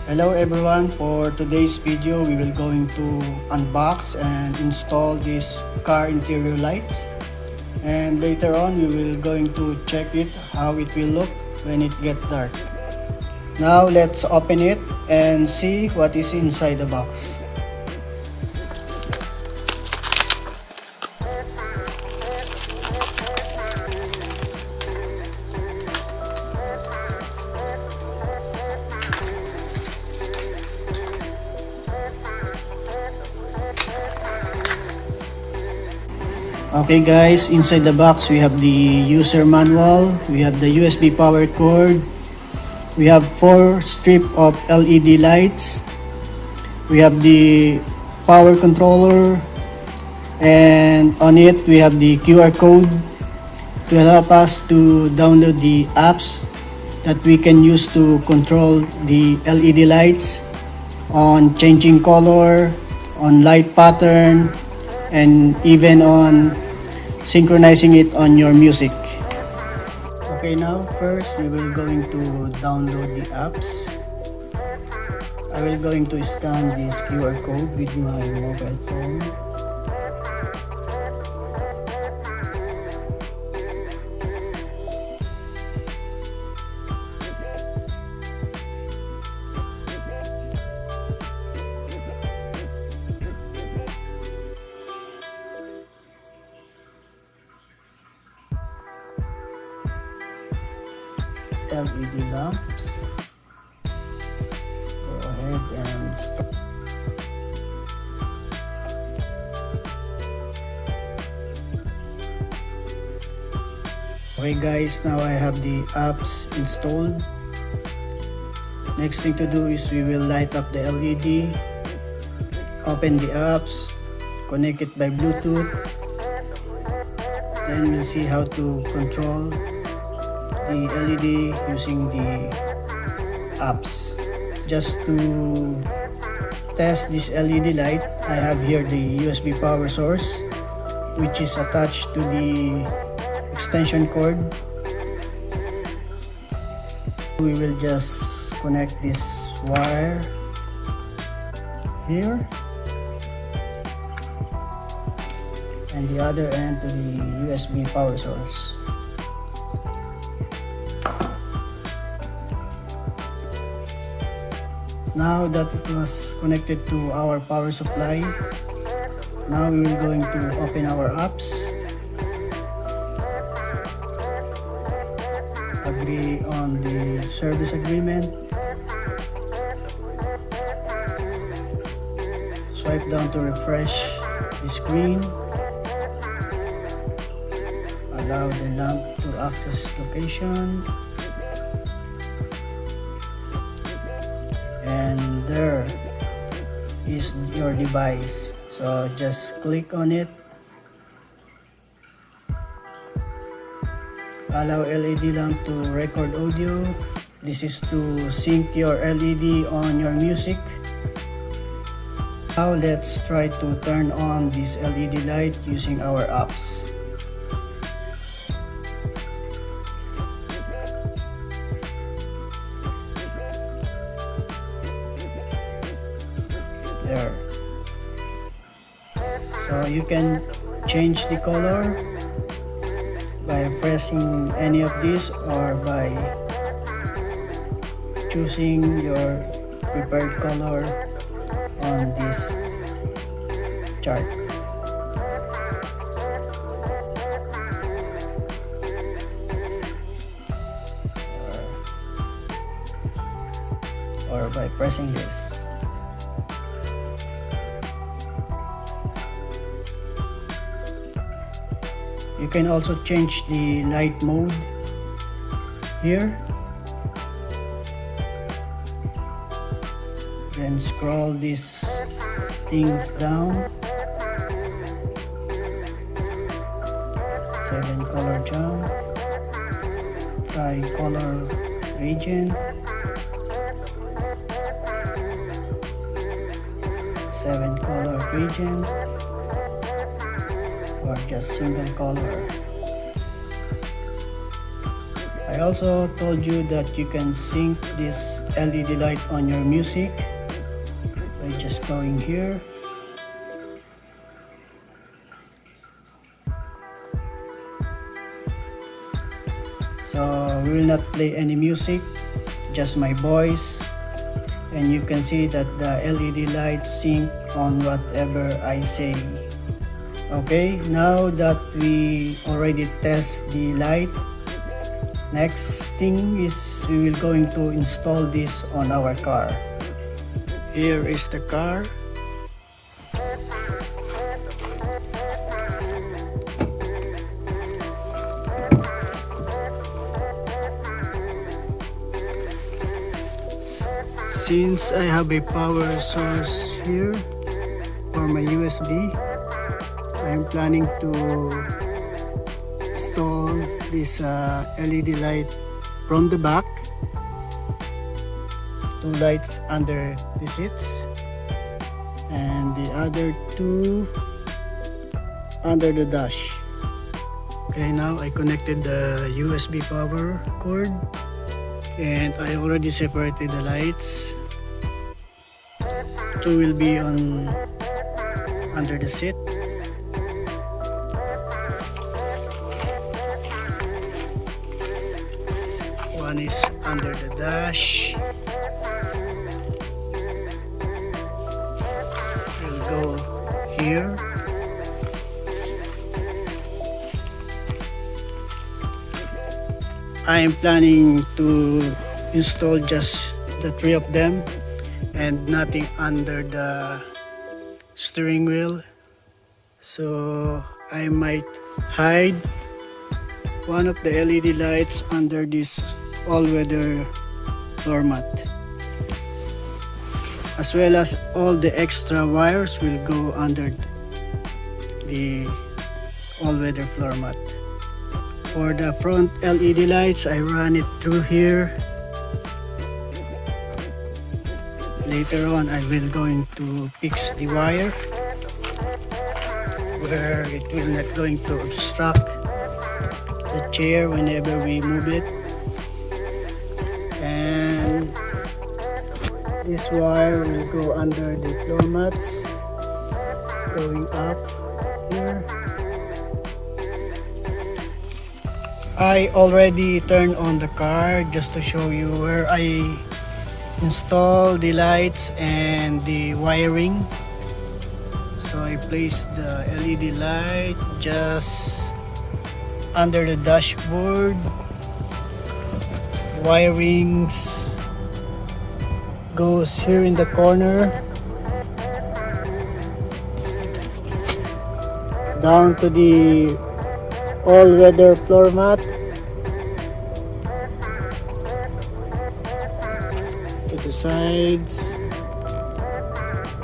Hello everyone, for today's video we will going to unbox and install this car interior lights, and later on we will going to check it how it will look when it gets dark. Now let's open it and see what is inside the box. Okay guys, inside the box we have the user manual, we have the USB power cord, we have 4 strip of LED lights, we have the power controller, and on it we have the QR code to help us to download the apps that we can use to control the LED lights on changing color, on light pattern, and even on synchronizing it on your music. Okay, now first we will going to download the apps. I will going to scan this QR code with my mobile phone. LED lamps. Go ahead and start. Okay guys, now I have the apps installed. Next thing to do is we will light up the LED, open the apps, connect it by Bluetooth, then we'll see how to control the LED using the apps. Just to test this LED light, I have here the USB power source, which is attached to the extension cord. We will just connect this wire here and the other end to the USB power source. Now that it was connected to our power supply, now we will going to open our apps, agree on the service agreement, swipe down to refresh the screen, allow the lamp to access location, and there is your device. So just click on it, allow LED lamp to record audio. This is to sync your LED on your music. Now let's try to turn on this LED light using our apps. There. So you can change the color by pressing any of these or by choosing your preferred color on this chart. Or by pressing this. You can also change the light mode here. Then scroll these things down. 7 color jump, tri-color gradient, 7 color gradient, or just single color. I also told you that you can sync this LED light on your music by just going here. So we will not play any music, just my voice, and you can see that the LED lights sync on whatever I say. Okay, now that we already test the light, next thing is we will going to install this on our car. Here is the car. Since I have a power source here for my USB, I'm planning to install this LED light from the back, 2 lights under the seats, and the other 2 under the dash. Okay, now I connected the USB power cord and I already separated the lights. 2 will be on under the seat. One is under the dash. We'll go here. I am planning to install just the 3 of them and nothing under the steering wheel. So I might hide one of the LED lights under this all-weather floor mat, as well as all the extra wires will go under the all-weather floor mat. For the front LED lights, I run it through here. Later on, I will going to fix the wire where it will not going to obstruct the chair whenever we move it. And this wire will go under the floor mats, going up here. I already turned on the car just to show you where I install the lights and the wiring. So I placed the LED light just under the dashboard. Wirings goes here in the corner down to the all-weather floor mat, to the sides,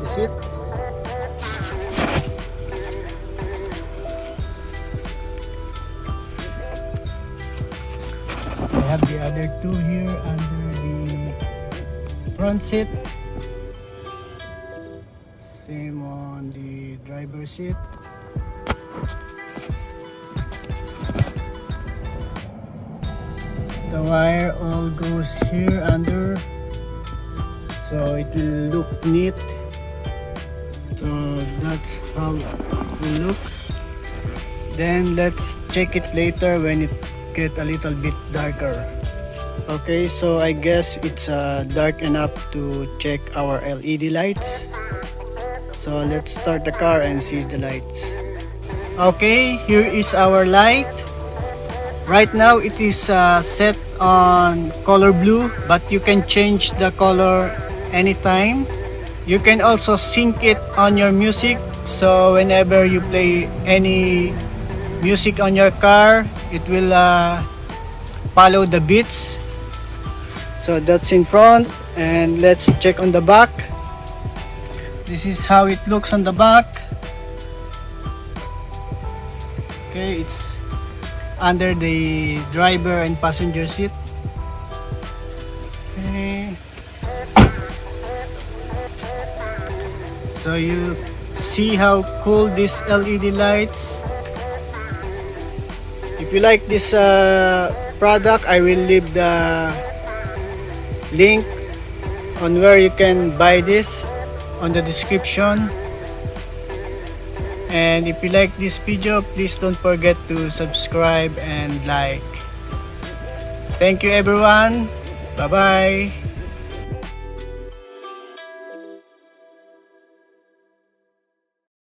this it. I have the other 2 here under the front seat, same on the driver's seat. The wire all goes here under, so it will look neat. So that's how it will look. Then let's check it later when it get a little bit darker. Okay, so I guess it's dark enough to check our LED lights. So let's start the car and see the lights. Okay, here is our light. Right now it is set on color blue, but you can change the color anytime. You can also sync it on your music, so whenever you play any music on your car, it will follow the beats. So that's in front, and let's check on the back. This is how it looks on the back. Okay, it's under the driver and passenger seat. Okay. So you see how cool this LED lights. If you like this product, I will leave the link on where you can buy this on the description. And if you like this video, please don't forget to subscribe and like. Thank you everyone. Bye bye.